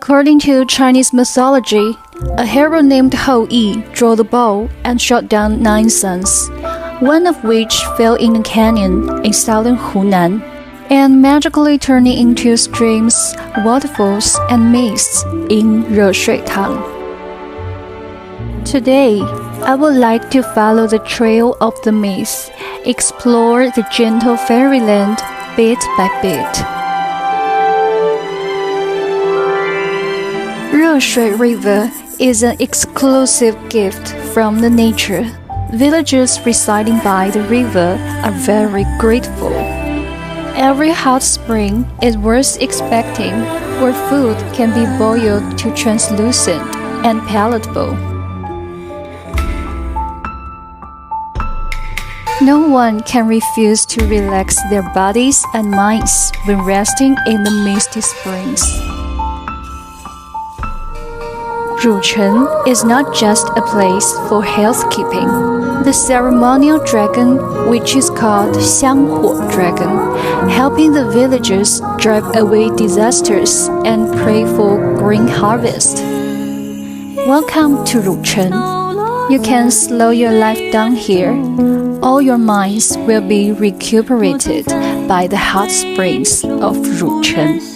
According to Chinese mythology, a hero named Hou Yi drew the bow and shot down 9 suns, one of which fell in a canyon in southern Hunan, and magically turning into streams, waterfalls, and mists in 热水塘. Today, I would like to follow the trail of the myth, explore the gentle fairyland bit by bit. 热水 River is an exclusive gift from the nature. Villagers residing by the river are very grateful. Every hot spring is worth expecting, where food can be boiled to translucent and palatable. No one can refuse to relax their bodies and minds when resting in the misty springs. 汝城 is not just a place for housekeeping. The ceremonial dragon, which is called 香火 dragon, helping the villagers drive away disasters and pray for green harvest. Welcome to 汝城. You can slow your life down here. All your minds will be recuperated by the hot springs of 汝城.